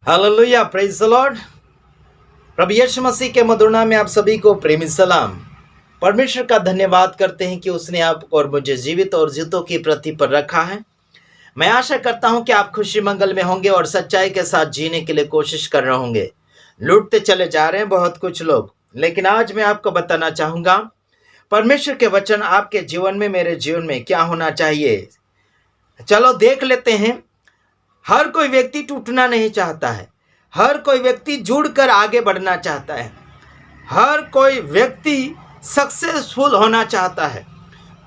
Hallelujah, praise the Lord. प्रभु यीशु मसीह के मधुर नाम में आप सभी को प्रेमी सलाम। परमेश्वर का धन्यवाद करते हैं कि उसने आपको और मुझे जीवित और जीतों की पृथ्वी पर रखा है। मैं आशा करता हूं कि आप खुशी मंगल में होंगे और सच्चाई के साथ जीने के लिए कोशिश कर रहे होंगे। लूटते चले जा रहे हैं बहुत कुछ लोग, लेकिन आज मैं आपको बताना चाहूंगा परमेश्वर के वचन आपके जीवन में, मेरे जीवन में क्या होना चाहिए। चलो देख लेते हैं। हर कोई व्यक्ति टूटना नहीं चाहता है, हर कोई व्यक्ति जुड़कर आगे बढ़ना चाहता है, हर कोई व्यक्ति सक्सेसफुल होना चाहता है।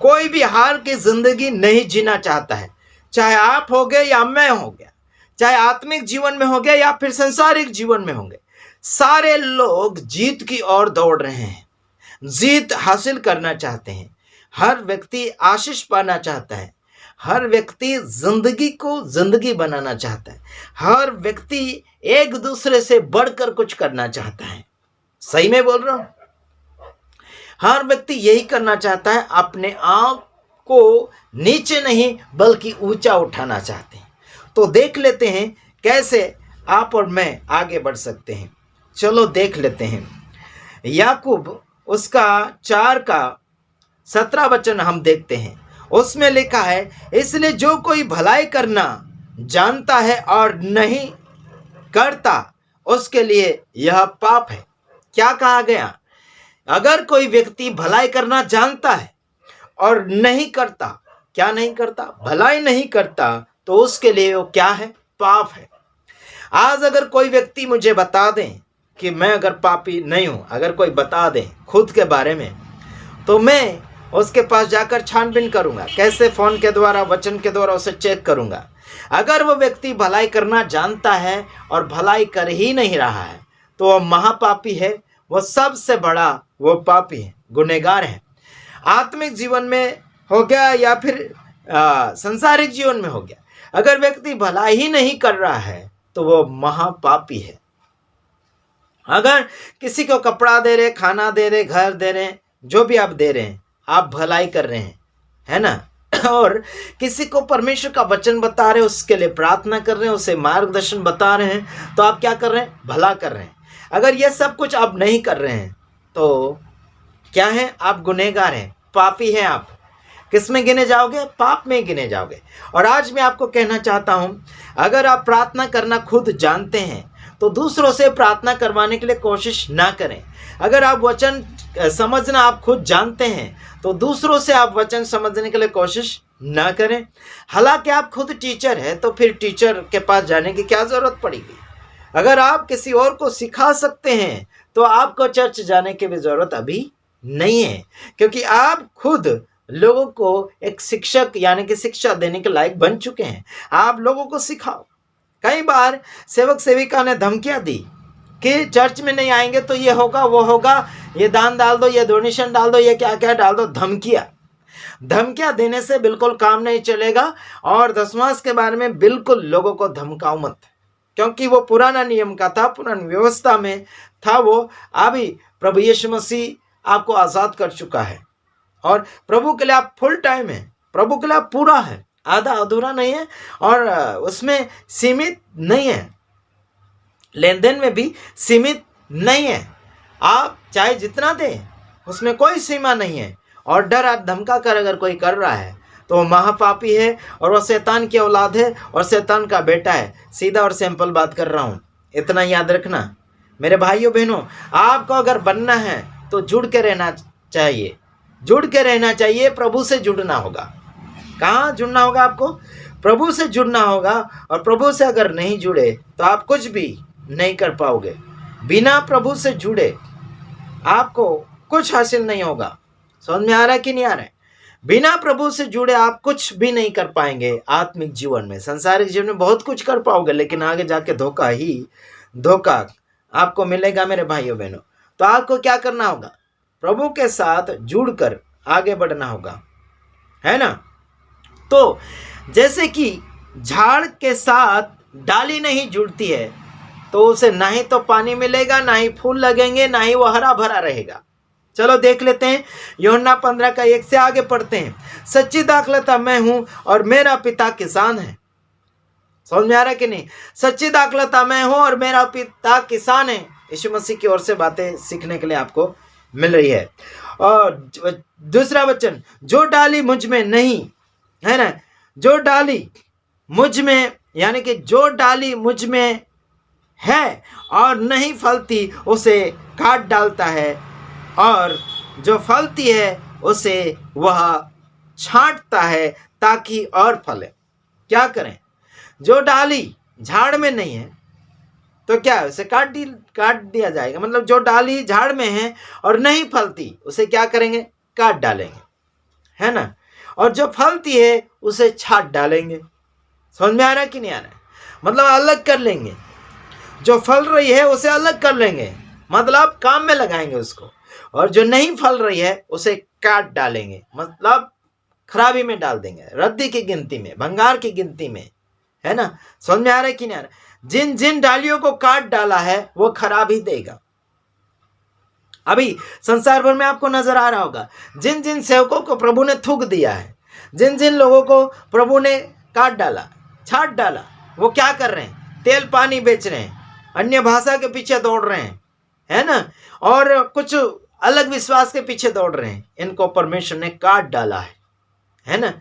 कोई भी हार की जिंदगी नहीं जीना चाहता है, चाहे आप हो गए या मैं हो गया, चाहे आत्मिक जीवन में हो गया या फिर संसारिक जीवन में होंगे। सारे लोग जीत की ओर दौड़ रहे हैं, जीत हासिल करना चाहते हैं। हर व्यक्ति आशीष पाना चाहता है, हर व्यक्ति जिंदगी को जिंदगी बनाना चाहता है, हर व्यक्ति एक दूसरे से बढ़कर कुछ करना चाहता है। सही में बोल रहा हूं? हर व्यक्ति यही करना चाहता है, अपने आप को नीचे नहीं बल्कि ऊंचा उठाना चाहते हैं। तो देख लेते हैं कैसे आप और मैं आगे बढ़ सकते हैं। चलो देख लेते हैं। याकूब उसका 4:17 वचन हम देखते हैं। उसमें लिखा है, इसलिए जो कोई भलाई करना जानता है और नहीं करता उसके लिए यह पाप है। क्या कहा गया? अगर कोई व्यक्ति भलाई करना जानता है और नहीं करता, क्या नहीं करता? भलाई नहीं करता, तो उसके लिए वो क्या है? पाप है। आज अगर कोई व्यक्ति मुझे बता दें कि मैं अगर पापी नहीं हूं, अगर कोई बता दे खुद के बारे में, तो मैं उसके पास जाकर छानबीन करूंगा। कैसे? फोन के द्वारा, वचन के द्वारा उसे चेक करूंगा। अगर वो व्यक्ति भलाई करना जानता है और भलाई कर ही नहीं रहा है, तो वह महापापी है, वो सबसे बड़ा वो पापी है, गुनहगार है। आत्मिक जीवन में हो गया या फिर संसारिक जीवन में हो गया, अगर व्यक्ति भलाई ही नहीं कर रहा है तो वो महापापी है। अगर किसी को कपड़ा दे रहे, खाना दे रहे, घर दे रहे, जो भी आप दे रहे हैं, आप भलाई कर रहे हैं, है ना? और किसी को परमेश्वर का वचन बता रहे हैं, उसके लिए प्रार्थना कर रहे हैं, उसे मार्गदर्शन बता रहे हैं, तो आप क्या कर रहे हैं? भला कर रहे हैं। अगर ये सब कुछ आप नहीं कर रहे हैं तो क्या है? आप गुनहगार हैं, पापी हैं। आप किस में गिने जाओगे? पाप में गिने जाओगे। और आज मैं आपको कहना चाहता हूं, अगर आप प्रार्थना करना खुद जानते हैं तो दूसरों से प्रार्थना करवाने के लिए कोशिश ना करें। अगर आप वचन समझना आप खुद जानते हैं तो दूसरों से आप वचन समझने के लिए कोशिश ना करें। हालांकि आप खुद टीचर हैं, तो फिर टीचर के पास जाने की क्या जरूरत पड़ेगी? अगर आप किसी और को सिखा सकते हैं तो आपको चर्च जाने की भी जरूरत अभी नहीं है, क्योंकि आप खुद लोगों को एक शिक्षक यानी कि शिक्षा देने के लायक बन चुके हैं। आप लोगों को सिखाओ। कई बार सेवक सेविका ने धमकियां दी कि चर्च में नहीं आएंगे तो ये होगा, वो होगा, ये दान डाल दो, ये डोनेशन डाल दो, ये क्या क्या डाल दो। धमकियां देने से बिल्कुल काम नहीं चलेगा। और दशमांश के बारे में बिल्कुल लोगों को धमकाओ मत, क्योंकि वो पुराना नियम का था, पुरानी व्यवस्था में था। वो अभी प्रभु यीशु मसीह आपको आजाद कर चुका है और प्रभु के लिए आप फुल टाइम है, प्रभु के लिए आप पूरा है, आधा अधूरा नहीं है, और उसमें सीमित नहीं है, लेन देन में भी सीमित नहीं है। आप चाहे जितना दें, उसमें कोई सीमा नहीं है। और डर और धमका कर अगर कोई कर रहा है तो वो महापापी है और वह शैतान की औलाद है और शैतान का बेटा है। सीधा और सिंपल बात कर रहा हूँ, इतना याद रखना मेरे भाइयों बहनों। आपको अगर बनना है तो जुड़ के रहना चाहिए, जुड़ के रहना चाहिए। प्रभु से जुड़ना होगा। कहाँ जुड़ना होगा? आपको प्रभु से जुड़ना होगा। और प्रभु से अगर नहीं जुड़े तो आप कुछ भी नहीं कर पाओगे। बिना प्रभु से जुड़े आपको कुछ हासिल नहीं होगा। समझ में आ रहा है कि नहीं आ रहा है? बिना प्रभु से जुड़े आप कुछ भी नहीं कर पाएंगे आत्मिक जीवन में। संसारिक जीवन में बहुत कुछ कर पाओगे, लेकिन आगे जाके धोखा ही धोखा आपको मिलेगा मेरे भाइयों बहनों। तो आपको क्या करना होगा? प्रभु के साथ जुड़कर आगे बढ़ना होगा, है ना? तो जैसे कि झाड़ के साथ डाली नहीं जुड़ती है तो उसे ना ही तो पानी मिलेगा, ना ही फूल लगेंगे, ना ही वो हरा भरा रहेगा। चलो देख लेते हैं यूहन्ना 15:1 से आगे पढ़ते हैं। सच्ची दाखलता मैं हूं और मेरा पिता किसान है। समझ में आ रहा है कि नहीं? सच्ची दाखलता मैं हूं और मेरा पिता किसान है। यीशु मसीह की ओर से बातें सीखने के लिए आपको मिल रही है। और दूसरा वचन, जो डाली मुझ में नहीं, है ना, जो डाली मुझ में, यानी कि जो डाली मुझ में है और नहीं फलती उसे काट डालता है, और जो फलती है उसे वह छांटता है ताकि और फले। क्या करें? जो डाली झाड़ में नहीं है तो क्या है, उसे काट दिया जाएगा। मतलब जो डाली झाड़ में है और नहीं फलती उसे क्या करेंगे? काट डालेंगे, है ना। और जो फलती है उसे छांट डालेंगे। समझ में आ रहा है कि नहीं आ रहा है? मतलब अलग कर लेंगे, जो फल रही है उसे अलग कर लेंगे, मतलब काम में लगाएंगे उसको, और जो नहीं फल रही है उसे काट डालेंगे, मतलब खराबी में डाल देंगे, रद्दी की गिनती में, भंगार की गिनती में, है ना। समझ में आ रहा है कि नहीं आ रहा? जिन जिन डालियों को काट डाला है वो खराब ही देगा। अभी संसार भर में आपको नजर आ रहा होगा, जिन जिन सेवकों को प्रभु ने थूक दिया है, जिन जिन लोगों को प्रभु ने काट डाला, छाट डाला, वो क्या कर रहे हैं? तेल पानी बेच रहे हैं, अन्य भाषा के पीछे दौड़ रहे हैं, है ना, और कुछ अलग विश्वास के पीछे दौड़ रहे हैं। इनको परमेश्वर ने काट डाला है ना,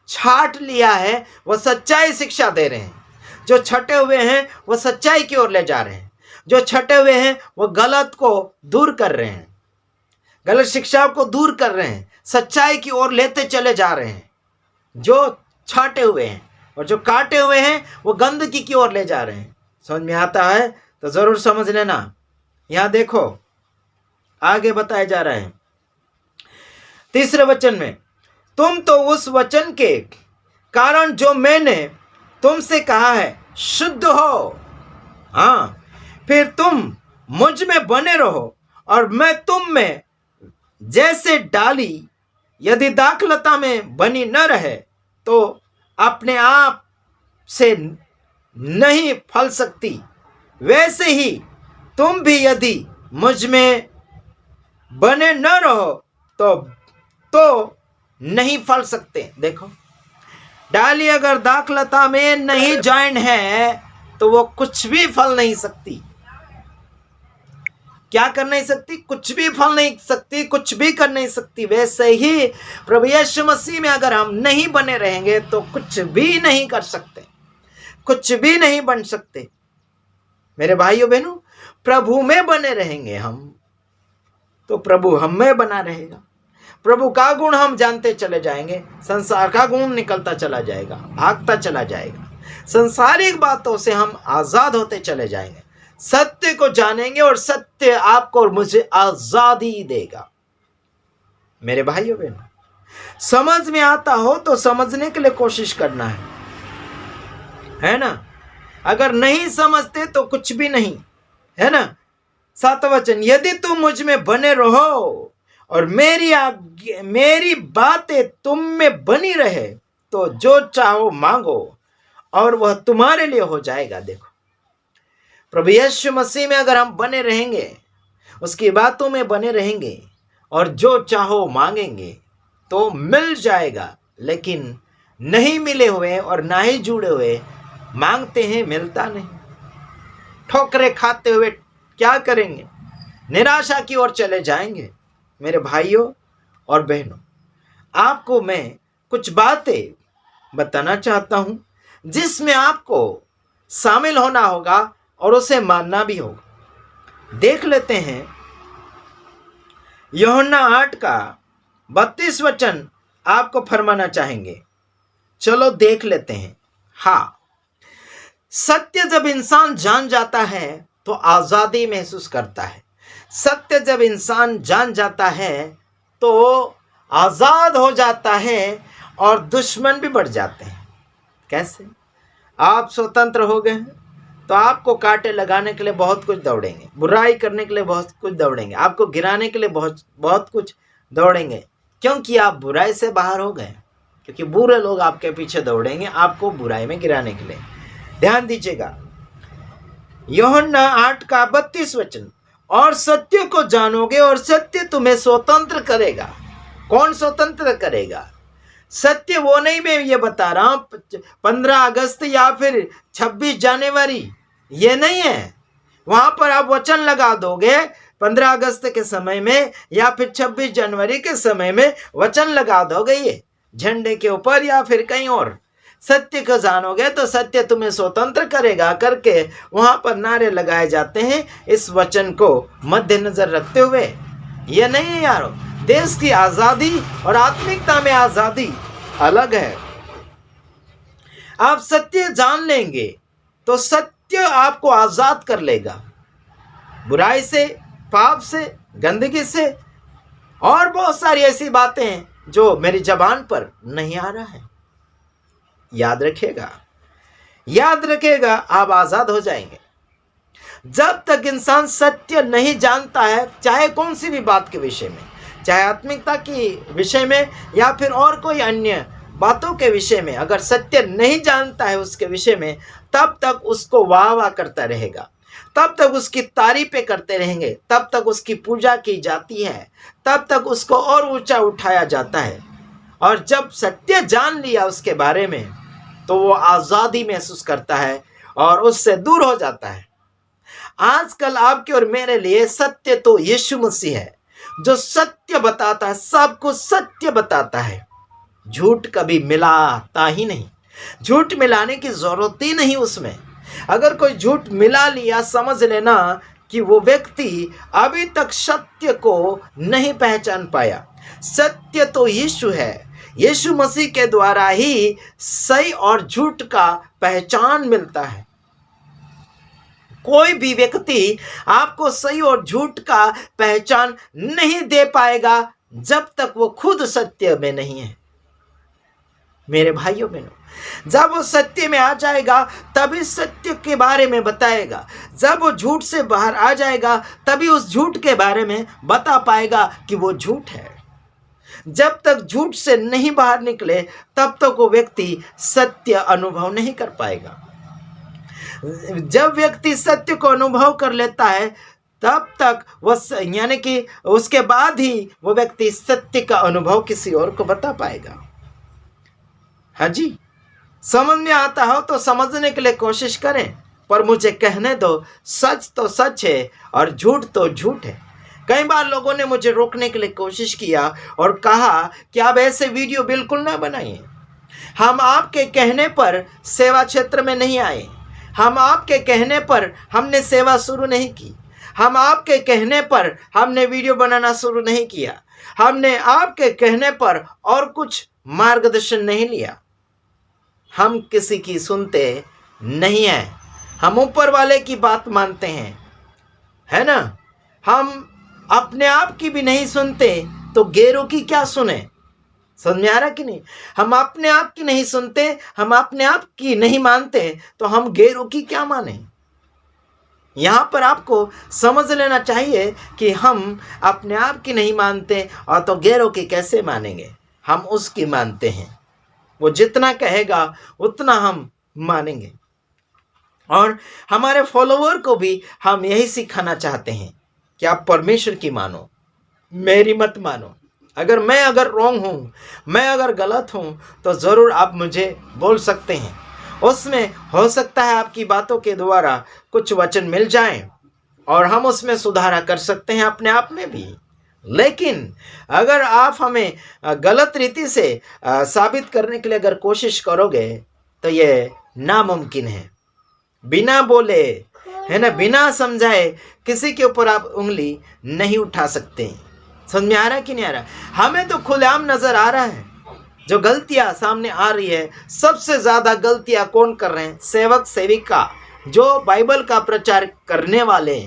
छाट लिया है। वो सच्चाई शिक्षा दे रहे हैं। जो छटे हुए हैं वो सच्चाई की ओर ले जा रहे हैं, जो छटे हुए हैं वो गलत को दूर कर रहे हैं, गलत शिक्षा को दूर कर रहे हैं, सच्चाई की ओर लेते चले जा रहे हैं। जो छाटे हुए हैं और जो काटे हुए हैं वो गंदगी की ओर ले जा रहे हैं। समझ में आता है तो जरूर समझ लेना। यहां देखो आगे बताया जा रहा है तीसरे वचन में, तुम तो उस वचन के कारण जो मैंने तुमसे कहा है शुद्ध हो। हाँ, फिर तुम मुझ में बने रहो और मैं तुम में। जैसे डाली यदि दाखलता में बनी न रहे तो अपने आप से नहीं फल सकती, वैसे ही तुम भी यदि मुझ में बने न रहो तो नहीं फल सकते। देखो, डाली अगर दाखलता में नहीं ज्वाइन है तो वो कुछ भी फल नहीं सकती। क्या कर नहीं सकती? कुछ भी फल नहीं सकती, कुछ भी कर नहीं सकती। वैसे ही प्रभु यीशु मसीह में अगर हम नहीं बने रहेंगे तो कुछ भी नहीं कर सकते, कुछ भी नहीं बन सकते। मेरे भाइयों बहनों, प्रभु में बने रहेंगे हम तो प्रभु हम में बना रहेगा। प्रभु का गुण हम जानते चले जाएंगे, संसार का गुण निकलता चला जाएगा, भागता चला जाएगा। संसारिक बातों से हम आजाद होते चले जाएंगे, सत्य को जानेंगे और सत्य आपको और मुझे आजादी देगा। मेरे भाइयों बहनों, समझ में आता हो तो समझने के लिए कोशिश करना है ना। अगर नहीं समझते तो कुछ भी नहीं, है ना। 7 वचन, यदि तुम मुझ में बने रहो और मेरी बातें तुम में बनी रहे तो जो चाहो मांगो और वह तुम्हारे लिए हो जाएगा। देखो, प्रभु यीशु मसीह में अगर हम बने रहेंगे, उसकी बातों में बने रहेंगे और जो चाहो मांगेंगे तो मिल जाएगा। लेकिन नहीं मिले हुए और ना ही जुड़े हुए मांगते हैं, मिलता नहीं। ठोकरें खाते हुए क्या करेंगे? निराशा की ओर चले जाएंगे। मेरे भाइयों और बहनों, आपको मैं कुछ बातें बताना चाहता हूं जिसमें आपको शामिल होना होगा और उसे मानना भी होगा। देख लेते हैं यूहन्ना 8 का 32 वचन आपको फरमाना चाहेंगे। चलो देख लेते हैं। हाँ, सत्य जब इंसान जान जाता है तो आजादी महसूस करता है। सत्य जब इंसान जान जाता है तो आजाद हो जाता है और दुश्मन भी बढ़ जाते हैं। कैसे? आप स्वतंत्र हो गए हैं तो आपको कांटे लगाने के लिए बहुत कुछ दौड़ेंगे, बुराई करने के लिए बहुत कुछ दौड़ेंगे, आपको गिराने के लिए बहुत कुछ दौड़ेंगे, क्योंकि आप बुराई से बाहर हो गए। क्योंकि बुरे लोग आपके पीछे दौड़ेंगे आपको बुराई में गिराने के लिए। ध्यान दीजिएगा, यूहन्ना 8 का 32 वचन, और सत्य को जानोगे और सत्य तुम्हें स्वतंत्र करेगा। कौन स्वतंत्र करेगा? सत्य वो नहीं, मैं ये बता रहा हूं 15 अगस्त या फिर 26 जनवरी, ये नहीं है। वहां पर आप वचन लगा दोगे 15 अगस्त के समय में या फिर 26 जनवरी के समय में वचन लगा दोगे ये झंडे के ऊपर या फिर कहीं और, सत्य को जानोगे तो सत्य तुम्हें स्वतंत्र करेगा करके वहां पर नारे लगाए जाते हैं इस वचन को मद्देनजर रखते हुए। यह नहीं है यारो, देश की आजादी और आत्मिकता में आजादी अलग है। आप सत्य जान लेंगे तो सत्य आपको आजाद कर लेगा बुराई से, पाप से, गंदगी से और बहुत सारी ऐसी बातें हैं जो मेरी जबान पर नहीं आ रहा है। याद रखिएगा, याद रखिएगा, आप आजाद हो जाएंगे। जब तक इंसान सत्य नहीं जानता है, चाहे कौन सी भी बात के विषय में, चाहे आत्मिकता के विषय में या फिर और कोई अन्य बातों के विषय में, अगर सत्य नहीं जानता है उसके विषय में, तब तक उसको वाह वाह करता रहेगा, तब तक उसकी तारीफें करते रहेंगे, तब तक उसकी पूजा की जाती है, तब तक उसको और ऊंचा उठाया जाता है। और जब सत्य जान लिया उसके बारे में तो वो आज़ादी महसूस करता है और उससे दूर हो जाता है। आजकल आपके और मेरे लिए सत्य तो यीशु मसीह है, जो सत्य बताता है, सबको सत्य बताता है। झूठ कभी मिलाता ही नहीं, झूठ मिलाने की जरूरत ही नहीं उसमें। अगर कोई झूठ मिला लिया, समझ लेना कि वो व्यक्ति अभी तक सत्य को नहीं पहचान पाया। सत्य तो यीशु है, यीशु मसीह के द्वारा ही सही और झूठ का पहचान मिलता है। कोई भी व्यक्ति आपको सही और झूठ का पहचान नहीं दे पाएगा जब तक वो खुद सत्य में नहीं है। मेरे भाइयों बहनों, जब वो सत्य में आ जाएगा तभी सत्य के बारे में बताएगा। जब वो झूठ से बाहर आ जाएगा तभी उस झूठ के बारे में बता पाएगा कि वो झूठ है। जब तक झूठ से नहीं बाहर निकले तब तक वो व्यक्ति सत्य अनुभव नहीं कर पाएगा। जब व्यक्ति सत्य को अनुभव कर लेता है तब तक वह, यानी कि उसके बाद ही वो व्यक्ति सत्य का अनुभव किसी और को बता पाएगा। हाँ जी, समझ में आता हो तो समझने के लिए कोशिश करें, पर मुझे कहने दो, सच तो सच है और झूठ तो झूठ है। कई बार लोगों ने मुझे रोकने के लिए कोशिश किया और कहा कि आप ऐसे वीडियो बिल्कुल ना बनाइए। हम आपके कहने पर सेवा क्षेत्र में नहीं आए, हम आपके कहने पर हमने सेवा शुरू नहीं की, हम आपके कहने पर हमने वीडियो बनाना शुरू नहीं किया, हमने आपके कहने पर और कुछ मार्गदर्शन नहीं लिया। हम किसी की सुनते नहीं हैं, हम ऊपर वाले की बात मानते हैं, है ना। हम अपने आप की भी नहीं सुनते तो गैरों की क्या सुने। समझ में आ रहा कि नहीं? हम अपने आप की नहीं सुनते, हम अपने आप की नहीं मानते तो हम गैरों की क्या माने। यहाँ पर आपको समझ लेना चाहिए कि हम अपने आप की नहीं मानते और तो गैरों की कैसे मानेंगे। हम उसकी मानते हैं, वो जितना कहेगा उतना हम मानेंगे। और हमारे फॉलोवर को भी हम यही सिखाना चाहते हैं कि आप परमेश्वर की मानो, मेरी मत मानो। अगर रॉन्ग हूँ, मैं अगर गलत हूँ तो ज़रूर आप मुझे बोल सकते हैं। उसमें हो सकता है आपकी बातों के द्वारा कुछ वचन मिल जाएं और हम उसमें सुधारा कर सकते हैं अपने आप में भी। लेकिन अगर आप हमें गलत रीति से साबित करने के लिए अगर कोशिश करोगे तो ये नामुमकिन है। बिना बोले, है ना, बिना समझाए किसी के ऊपर आप उंगली नहीं उठा सकते। समझ में आ रहा है कि नहीं आ रहा? हमें तो खुलेआम नजर आ रहा है जो गलतियां सामने आ रही है। सबसे ज्यादा गलतियां कौन कर रहे हैं? सेवक सेविका, जो बाइबल का प्रचार करने वाले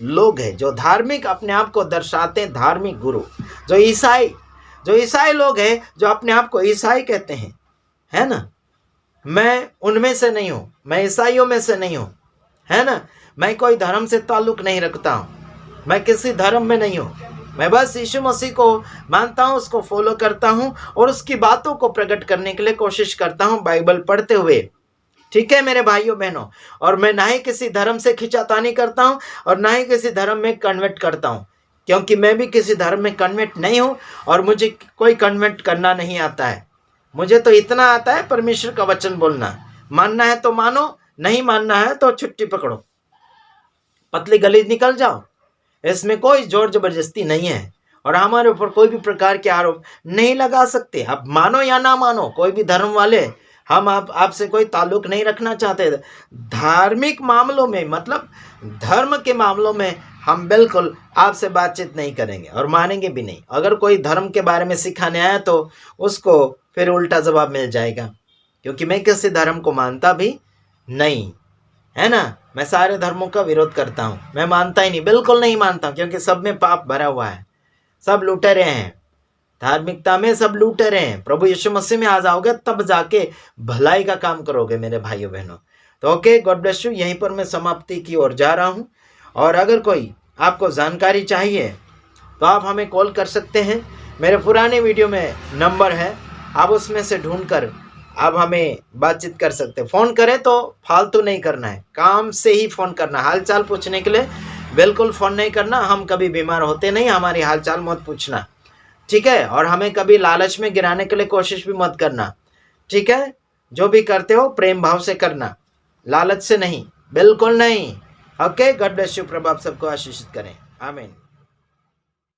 लोग हैं, जो धार्मिक अपने आप को दर्शाते हैं, धार्मिक गुरु, जो ईसाई लोग हैं, जो अपने आप को ईसाई कहते हैं, है ना। मैं उनमें से नहीं हूँ, मैं ईसाइयों में से नहीं हूँ, है ना। मैं कोई धर्म से ताल्लुक नहीं रखता हूँ, मैं किसी धर्म में नहीं हूँ। मैं बस यीशु मसीह को मानता हूँ, उसको फॉलो करता हूँ और उसकी बातों को प्रकट करने के लिए कोशिश करता हूँ बाइबल पढ़ते हुए। ठीक है मेरे भाइयों बहनों, और मैं ना ही किसी धर्म से खिंचातानी करता हूँ और ना ही किसी धर्म में कन्वर्ट करता हूँ, क्योंकि मैं भी किसी धर्म में कन्वर्ट नहीं हूँ और मुझे कोई कन्वर्ट करना नहीं आता है। मुझे तो इतना आता है परमेश्वर का वचन बोलना, मानना है तो मानो, नहीं मानना है तो छुट्टी पकड़ो, पतली गली निकल जाओ। इसमें कोई जोर जबरदस्ती नहीं है और हमारे ऊपर कोई भी प्रकार के आरोप नहीं लगा सकते। आप मानो या ना मानो, कोई भी धर्म वाले, हम आपसे कोई ताल्लुक नहीं रखना चाहते। धार्मिक मामलों में, मतलब धर्म के मामलों में हम बिल्कुल आपसे बातचीत नहीं करेंगे और मानेंगे भी नहीं। अगर कोई धर्म के बारे में सिखाने आया तो उसको फिर उल्टा जवाब मिल जाएगा, क्योंकि मैं किसी धर्म को मानता भी नहीं, है ना। मैं सारे धर्मों का विरोध करता हूँ, मैं मानता ही नहीं, बिल्कुल नहीं मानता, क्योंकि सब में पाप भरा हुआ है, सब लुटेरे हैं, धार्मिकता में सब लुटेरे हैं। प्रभु यीशु मसीह में आ जाओगे तब जाके भलाई का काम करोगे मेरे भाइयों बहनों। तो ओके, गॉड ब्लेस यू। यहीं पर मैं समाप्ति की ओर जा रहा हूँ, और अगर कोई आपको जानकारी चाहिए तो आप हमें कॉल कर सकते हैं। मेरे पुराने वीडियो में नंबर है, आप उसमें से ढूंढकर आप हमें बातचीत कर सकते हैं। फ़ोन करें तो फालतू नहीं करना है, काम से ही फ़ोन करना, हाल चाल पूछने के लिए बिल्कुल फ़ोन नहीं करना। हम कभी बीमार होते नहीं, हमारी हाल चाल मत पूछना, ठीक है। और हमें कभी लालच में गिराने के लिए कोशिश भी मत करना, ठीक है। जो भी करते हो प्रेम भाव से करना, लालच से नहीं, बिल्कुल नहीं। Okay, God bless you. प्रभु आप सबको आशीषित करें। आमीन।